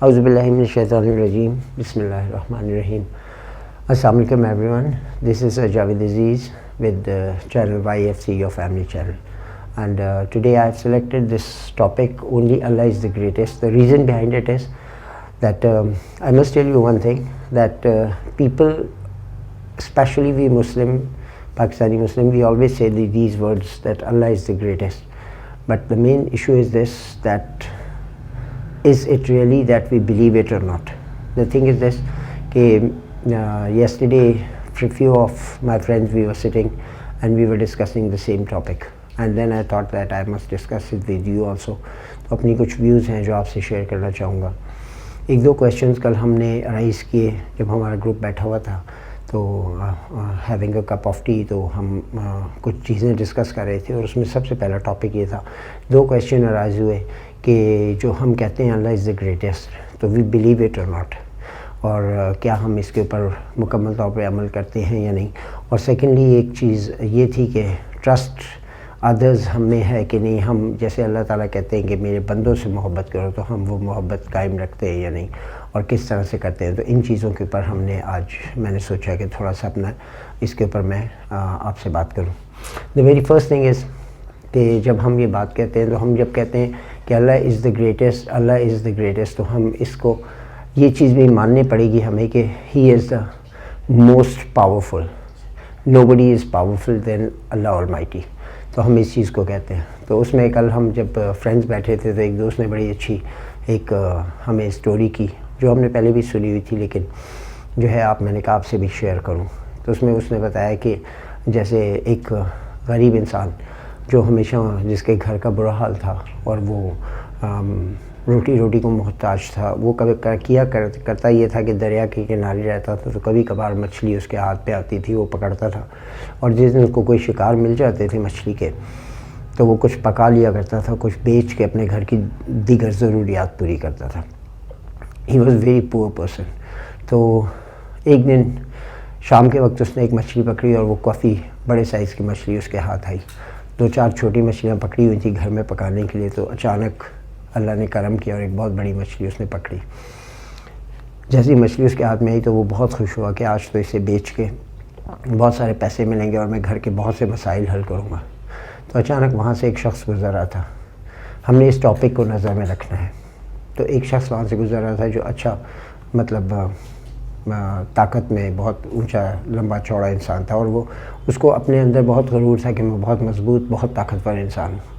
اعوذ باللہ من الشیطان الرجیم بسم اللہ الرحمن الرحیم. السلام علیکم everyone. This is Javed Aziz with channel YFC, your family channel. And today I have selected this topic, only Allah is the greatest. The reason behind it is that I must tell you one thing, that people, especially we Muslim, Pakistani Muslim, we always say these words that Allah is the greatest. But the main issue is this, that is it really that we believe it or not? The thing is this, yesterday few of my friends, we were sitting and we were discussing the same topic, and then I thought that I must discuss it with you also. تو اپنی کچھ views ہیں جو آپ سے share کرنا چاہوں گا. ایک دو کویشچنز کل ہم نے رائز کیے جب ہمارا گروپ بیٹھا ہوا تھا, تو having a cup of T, تو ہم کچھ چیزیں ڈسکس کر رہے تھے, اور اس میں سب سے پہلا ٹاپک یہ تھا, دو کویشچن رائز ہوئے کہ جو ہم کہتے ہیں اللہ از دا گریٹسٹ, تو وی بلیو اٹ اور ناٹ, اور کیا ہم اس کے اوپر مکمل طور پہ عمل کرتے ہیں یا نہیں. اور سیکنڈلی ایک چیز یہ تھی کہ ٹرسٹ ادرز ہم میں ہے کہ نہیں. ہم جیسے اللہ تعالیٰ کہتے ہیں کہ میرے بندوں سے محبت کرو, تو ہم وہ محبت قائم رکھتے ہیں یا نہیں, اور کس طرح سے کرتے ہیں. تو ان چیزوں کے اوپر ہم نے آج, میں نے سوچا کہ تھوڑا سا اپنا اس کے اوپر میں آپ سے بات کروں. The very first thing is کہ جب ہم یہ بات کہتے ہیں, تو ہم جب کہتے ہیں کہ Allah is the greatest, Allah is the greatest, تو ہم اس کو یہ چیز بھی ماننی پڑے گی ہمیں کہ he is the most powerful. Nobody is powerful than Allah Almighty. تو ہم اس چیز کو کہتے ہیں. تو اس میں کل ہم جب فرینڈس بیٹھے تھے, تو ایک دوست نے بڑی اچھی ایک ہمیں اسٹوری کی, جو ہم نے پہلے بھی سنی ہوئی تھی, لیکن جو ہے میں نے کہا آپ سے بھی شیئر کروں. تو اس میں اس نے بتایا کہ جیسے ایک غریب انسان جو ہمیشہ, جس کے گھر کا برا حال تھا, اور وہ روٹی کو محتاج تھا, وہ کبھی کرتا یہ تھا کہ دریا کے کنارے رہتا تھا, تو کبھی کبھار مچھلی اس کے ہاتھ پہ آتی تھی, وہ پکڑتا تھا, اور جس دن اس کو کوئی شکار مل جاتے تھے مچھلی کے, تو وہ کچھ پکا لیا کرتا تھا, کچھ بیچ کے اپنے گھر کی دیگر ضروریات پوری کرتا تھا. He was very poor person. تو ایک دن شام کے وقت اس نے ایک مچھلی پکڑی, اور وہ کافی بڑے سائز کی مچھلی اس کے ہاتھ آئی. دو چار چھوٹی مچھلیاں پکڑی ہوئی تھیں گھر میں پکانے کے لیے, تو اچانک اللہ نے کرم کیا اور ایک بہت بڑی مچھلی اس نے پکڑی. جیسی مچھلی اس کے ہاتھ میں آئی, تو وہ بہت خوش ہوا کہ آج تو اسے بیچ کے بہت سارے پیسے ملیں گے, اور میں گھر کے بہت سے مسائل حل کروں گا. تو اچانک وہاں سے ایک شخص گزر رہا تھا. ہم نے اس ٹاپک کو نظر میں رکھنا ہے. تو ایک شخص وہاں سے گزر رہا تھا جو اچھا, مطلب طاقت میں بہت اونچا لمبا چوڑا انسان تھا, اور وہ اس کو اپنے اندر بہت غرور تھا کہ میں بہت مضبوط, بہت طاقتور انسان ہوں.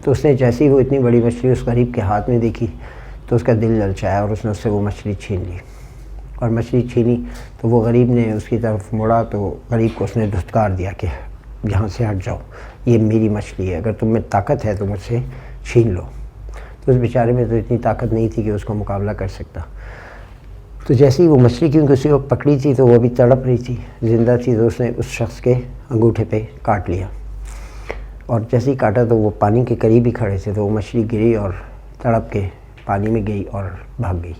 تو اس نے جیسے ہی وہ اتنی بڑی مچھلی اس غریب کے ہاتھ میں دیکھی, تو اس کا دل للچایا, اور اس نے اس سے وہ مچھلی چھین لی. اور مچھلی چھینی تو وہ غریب نے اس کی طرف مڑا, تو غریب کو اس نے دھتکار دیا کہ یہاں سے ہٹ جاؤ, یہ میری مچھلی ہے, اگر تم میں طاقت ہے تو مجھ سے چھین لو. تو اس بیچارے میں تو اتنی طاقت نہیں تھی کہ اس کو مقابلہ کر سکتا. تو جیسے ہی وہ مچھلی کیونکہ اسی وقت پکڑی تھی, تو وہ ابھی تڑپ رہی تھی, زندہ تھی, تو اس نے اس شخص کے انگوٹھے پہ کاٹ لیا. اور جیسے ہی کاٹا تو وہ پانی کے قریب ہی کھڑے تھے, تو وہ مچھلی گری اور تڑپ کے پانی میں گئی اور بھاگ گئی,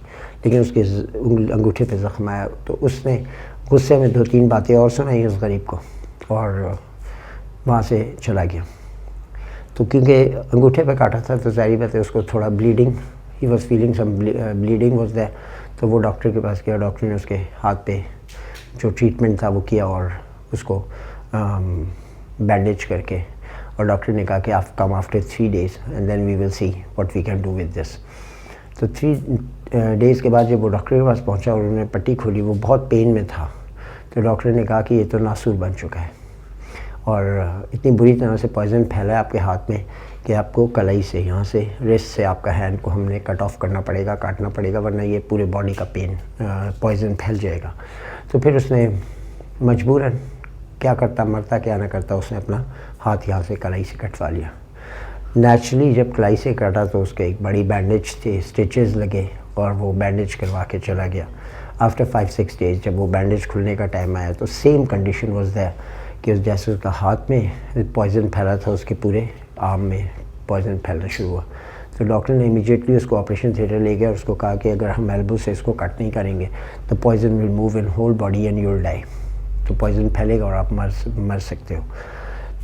لیکن اس کے انگوٹھے پہ زخم آیا. تو اس نے غصے میں دو تین باتیں اور سنائی اس غریب کو, اور وہاں سے چلا گیا. تو کیونکہ انگوٹھے پہ کاٹا تھا, تو ظاہری بات ہے اس کو تھوڑا bleeding, he was feeling some bleeding was there. تو وہ ڈاکٹر کے پاس گیا, ڈاکٹر نے اس کے ہاتھ پہ جو ٹریٹمنٹ تھا وہ کیا, اور اس کو بینڈیج کر کے, اور ڈاکٹر نے کہا کہ آپ come after 3 days and then we will see what we can do with this. تو 3 days کے بعد جب وہ ڈاکٹر کے پاس پہنچا اور انہوں نے پٹی کھولی, وہ بہت پین میں تھا. تو ڈاکٹر نے کہا کہ یہ تو ناسور بن چکا ہے, اور اتنی بری طرح سے پوائزن پھیلا ہے آپ کے ہاتھ میں کہ آپ کو کلائی سے, یہاں سے ریسٹ سے آپ کا ہینڈ کو ہم نے کٹ آف کرنا پڑے گا, کاٹنا پڑے گا, ورنہ یہ پورے باڈی کا پین پوائزن پھیل جائے گا. تو پھر اس نے مجبوراً کیا کرتا مرتا کیا نہ کرتا, اس نے اپنا ہاتھ یہاں سے کلائی سے کٹوا لیا. نیچرلی جب کلائی سے کاٹا تو اس کے ایک بڑی بینڈیج تھی, اسٹیچز لگے, اور وہ بینڈیج کروا کے چلا گیا. آفٹر 5-6 days جب وہ بینڈیج کھلنے کا ٹائم آیا, تو سیم کنڈیشن واز دیئر کہ جیسے اس کا ہاتھ میں پوائزن پھیلا تھا, اس کے پورے آرم میں پوائزن پھیلنا شروع ہوا. تو ڈاکٹر نے امیجیٹلی اس کو آپریشن تھیٹر لے گیا, اور اس کو کہا کہ اگر ہم ایلبو سے اس کو کٹ نہیں کریں گے تو poison will move in whole body and you will die. تو پوائزن پھیلے گا اور آپ مر سکتے ہو.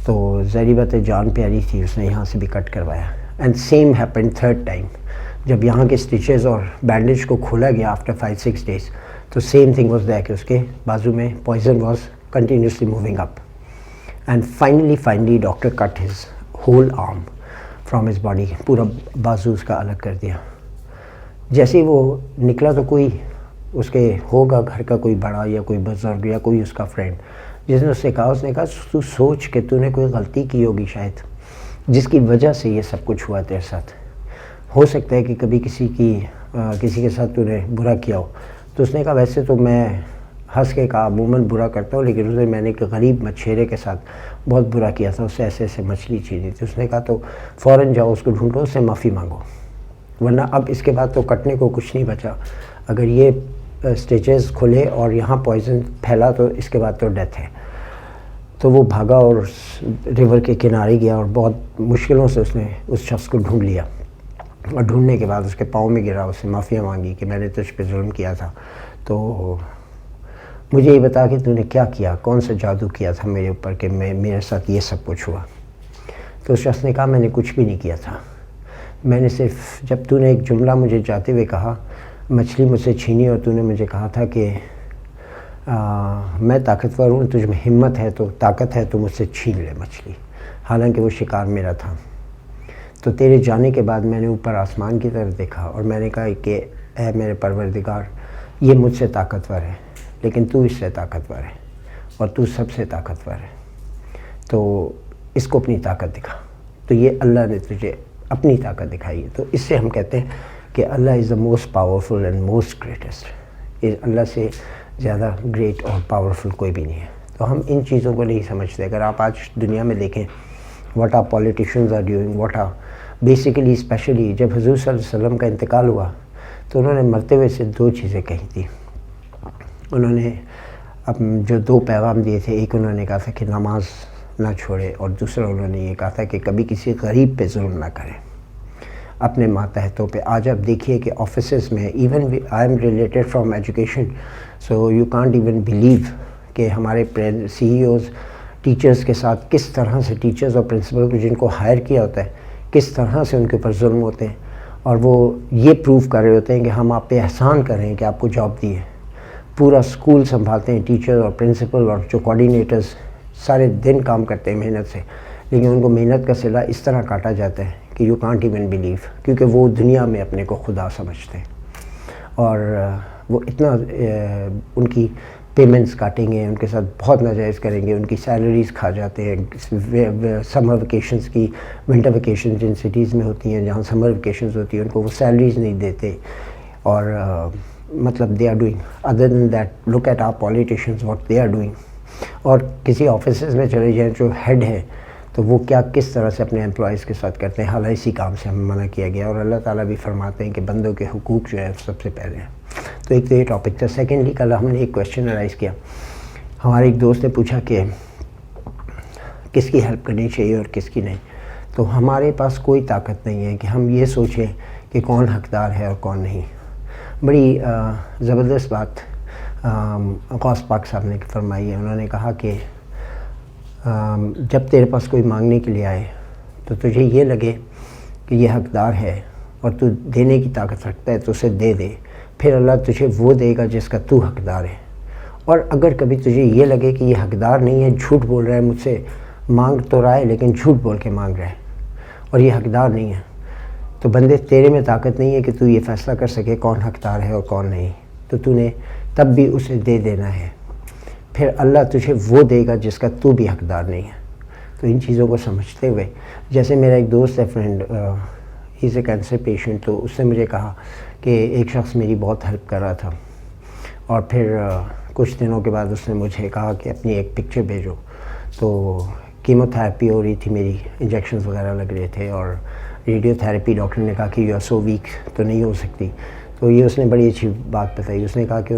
تو ظاہری بات ہے جان پیاری تھی, اس نے یہاں سے بھی کٹ کروایا. And same happen 3rd time. جب یہاں کے اسٹیچز اور بینڈیج کو کھولا گیا آفٹر 5-6 days, تو سیم تھنگ واز دیئر کہ اس کے بازو میں poison was continuously moving up. And finally doctor cut his whole arm from his body, پورا بازو اس کا الگ کر دیا. جیسے ہی وہ نکلا تو کوئی اس کے ہوگا گھر کا کوئی بڑا یا کوئی بزرگ یا کوئی اس کا فرینڈ, جس نے اس سے کہا تو سوچ کہ تو نے کوئی غلطی کی ہوگی شاید, جس کی وجہ سے یہ سب کچھ ہوا تیرے ساتھ. ہو سکتا ہے کہ کبھی کسی کے ساتھ تو نے برا کیا ہو. تو اس نے کہا ویسے تو میں ہنس کے کہا عموماً برا کرتا ہوں, لیکن اسے میں نے ایک غریب مچھیرے کے ساتھ بہت برا کیا تھا, اس سے ایسے مچھلی چھینی تھی. اس نے کہا تو فوراً جاؤ اس کو ڈھونڈو, اس سے معافی مانگو, ورنہ اب اس کے بعد تو کٹنے کو کچھ نہیں بچا. اگر یہ اسٹیچز کھلے اور یہاں پوائزن پھیلا تو اس کے بعد تو ڈیتھ ہے. تو وہ بھاگا اور ریور کے کنارے گیا اور بہت مشکلوں سے اس نے اس شخص کو ڈھونڈ لیا, اور ڈھونڈنے کے بعد اس کے پاؤں میں گرا, اس سے معافیاں مانگی کہ میں نے تجھ پہ ظلم کیا تھا, تو مجھے یہ بتا کہ تو نے کیا کیا, کون سا جادو کیا تھا میرے اوپر کہ میرے ساتھ یہ سب کچھ ہوا. تو اس شخص نے کہا میں نے کچھ بھی نہیں کیا تھا, میں نے صرف جب تو نے ایک جملہ مجھے جاتے ہوئے کہا, مچھلی مجھ سے چھینی, اور تو نے مجھے کہا تھا کہ میں طاقتور ہوں, تجھ میں ہمت ہے تو طاقت ہے تو مجھ سے چھین لے مچھلی, حالانکہ وہ شکار میرا تھا. تو تیرے جانے کے بعد میں نے اوپر آسمان کی طرف دیکھا اور میں نے کہا کہ اے میرے پروردگار, یہ مجھ سے طاقتور ہے لیکن تو اس سے طاقتور ہے اور تو سب سے طاقتور ہے, تو اس کو اپنی طاقت دکھا. تو یہ اللہ نے تجھے اپنی طاقت دکھائی ہے. تو اس سے ہم کہتے ہیں کہ Allah is the most powerful and most greatest. اللہ سے زیادہ گریٹ اور پاورفل کوئی بھی نہیں ہے. تو ہم ان چیزوں کو نہیں سمجھتے. اگر آپ آج دنیا میں دیکھیں what are politicians are doing, what are basically especially جب حضور صلی اللہ علیہ وسلم کا انتقال ہوا تو انہوں نے مرتے ہوئے سے 2 چیزیں کہی تھی. انہوں نے جو 2 پیغام دیے تھے, ایک انہوں نے کہا تھا کہ نماز نہ چھوڑے, اور دوسرا انہوں نے یہ کہا تھا کہ کبھی کسی غریب پہ ظلم نہ کریں اپنے ماتحتوں پہ. آج آپ دیکھیے کہ آفیسز میں, even I am related from education, so you can't even blue کہ ہمارے CEOs ٹیچرز کے ساتھ کس طرح سے, ٹیچرز اور پرنسپل کو جن کو ہائر کیا ہوتا ہے, کس طرح سے ان کے اوپر ظلم ہوتے ہیں, اور وہ یہ پروف کر رہے ہوتے ہیں کہ ہم آپ پہ احسان کر رہے ہیں کہ آپ کو جاب دی ہے. پورا اسکول سنبھالتے ہیں ٹیچر اور پرنسپل, اور جو کوآرڈینیٹرز سارے دن کام کرتے ہیں محنت سے, لیکن ان کو محنت کا صلہ اس طرح کاٹا جاتا ہے کہ یو کانٹ ایون بلیو, کیونکہ وہ دنیا میں اپنے کو خدا سمجھتے ہیں, اور وہ اتنا ان کی پیمنٹس کاٹیں گے, ان کے ساتھ بہت ناجائز کریں گے, ان کی سیلریز کھا جاتے ہیں. سمر ویکیشنز کی, ونٹر ویکیشن جن سٹیز میں ہوتی ہیں جہاں سمر ویکیشنز ہوتی ہیں, ان کو وہ سیلریز نہیں دیتے. اور مطلب they are doing other than that, look at our politicians what they are doing. اور کسی آفیسز میں چلے جائیں جو ہیڈ ہے تو وہ کس طرح سے اپنے امپلائیز کے ساتھ کرتے ہیں, حالانکہ اسی کام سے ہمیں منع کیا گیا. اور اللہ تعالیٰ بھی فرماتے ہیں کہ بندوں کے حقوق جو ہے سب سے پہلے ہیں. تو ایک تو یہ ٹاپک تھا. سیکنڈلی کل ہم نے ایک کویشچن رائز کیا, ہمارے ایک دوست نے پوچھا کہ کس کی ہیلپ کرنی چاہیے اور کس کی نہیں. تو ہمارے پاس کوئی طاقت نہیں ہے کہ ہم یہ سوچیں کہ کون حقدار ہے اور کون نہیں. بڑی زبردست بات غوث پاک صاحب نے فرمائی ہے. انہوں نے کہا کہ جب تیرے پاس کوئی مانگنے کے لیے آئے تو تجھے یہ لگے کہ یہ حقدار ہے اور تو دینے کی طاقت رکھتا ہے تو اسے دے دے, پھر اللہ تجھے وہ دے گا جس کا تو حقدار ہے. اور اگر کبھی تجھے یہ لگے کہ یہ حقدار نہیں ہے, جھوٹ بول رہا ہے, مجھ سے مانگ تو رہا ہے لیکن جھوٹ بول کے مانگ رہا ہے اور یہ حقدار نہیں ہے, تو بندے تیرے میں طاقت نہیں ہے کہ تو یہ فیصلہ کر سکے کون حقدار ہے اور کون نہیں. تو نے تب بھی اسے دے دینا ہے, پھر اللہ تجھے وہ دے گا جس کا تو بھی حقدار نہیں ہے. تو ان چیزوں کو سمجھتے ہوئے, جیسے میرا ایک دوست ہے friend, he is a cancer patient, تو اس نے مجھے کہا کہ ایک شخص میری بہت ہیلپ کر رہا تھا, اور پھر کچھ دنوں کے بعد اس نے مجھے کہا کہ اپنی ایک پکچر بھیجو. تو کیمو تھراپی ہو رہی تھی میری, انجیکشنز وغیرہ لگ رہے تھے, اور ریڈیو تھراپی ڈاکٹر نے کہا کہ یو آر سو ویک, تو نہیں ہو سکتی. تو یہ اس نے بڑی اچھی بات بتائی. اس نے کہا کہ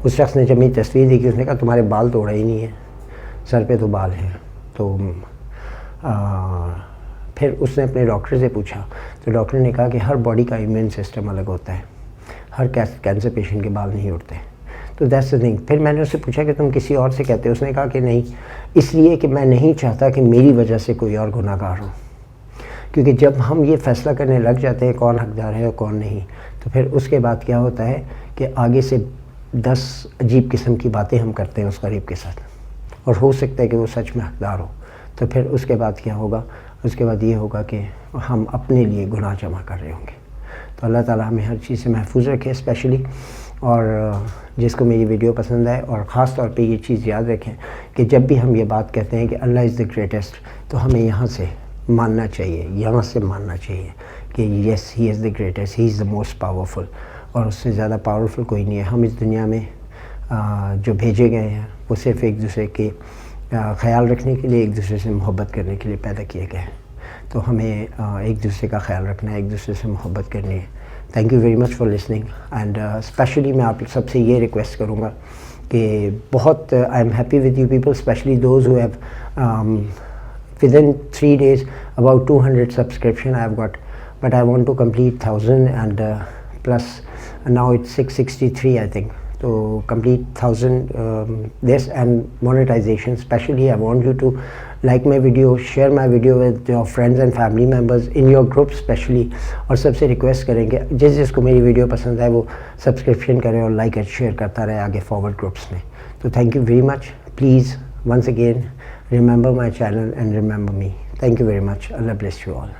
اس شخص نے جب میری تصویر دیکھی, اس نے کہا تمہارے بال تو اڑے ہی نہیں ہیں, سر پہ تو بال ہیں. تو پھر اس نے اپنے ڈاکٹر سے پوچھا, تو ڈاکٹر نے کہا کہ ہر باڈی کا امیون سسٹم الگ ہوتا ہے, ہر کینسر پیشنٹ کے بال نہیں اڑتے. تو دیٹس دا تھنگ. پھر میں نے اس سے پوچھا کہ تم کسی اور سے کہتے ہو؟ اس نے کہا کہ نہیں, اس لیے کہ میں نہیں چاہتا کہ میری وجہ سے کوئی اور گناہ گار ہو, کیونکہ جب ہم یہ فیصلہ کرنے لگ جاتے ہیں کون حقدار ہے اور کون نہیں، تو پھر اس کے بعد کیا ہوتا ہے کہ آگے سے 10 عجیب قسم کی باتیں ہم کرتے ہیں اس غریب کے ساتھ، اور ہو سکتا ہے کہ وہ سچ میں حقدار ہو. تو پھر اس کے بعد کیا ہوگا؟ اس کے بعد یہ ہوگا کہ ہم اپنے لیے گناہ جمع کر رہے ہوں گے. تو اللہ تعالیٰ ہمیں ہر چیز سے محفوظ رکھے اسپیشلی. اور جس کو میری ویڈیو پسند آئے، اور خاص طور پہ یہ چیز یاد رکھیں کہ جب بھی ہم یہ بات کہتے ہیں کہ اللہ از دا گریٹسٹ، تو ہمیں یہاں سے ماننا چاہیے، یہاں سے ماننا چاہیے کہ yes he is the greatest, he is the most powerful, اور اس سے زیادہ پاورفل کوئی نہیں ہے. ہم اس دنیا میں جو بھیجے گئے ہیں وہ صرف ایک دوسرے کے خیال رکھنے کے لیے، ایک دوسرے سے محبت کرنے کے لیے پیدا کیے گئے ہیں. تو ہمیں ایک دوسرے کا خیال رکھنا ہے، ایک دوسرے سے محبت کرنی ہے. Thank you very much for listening. And especially میں آپ سب سے یہ ریکویسٹ کروں گا کہ بہت I am happy with you people, especially those who have within 3 days about 200 subscription I have got, but I want to complete 1000 and plus now it's 663 I think. To complete 1000 this and monetization, especially I want you to like my video, share my video with your friends and family members in your group especially. اور سب سے request کریں کہ جس کو میری video پسند ہے وہ سبسکرپشن کرے اور لائک اور شیئر کرتا رہے آگے فارورڈ گروپس میں. تو thank you very much. Please once again remember my channel and remember me. Thank you very much. Allah bless you all.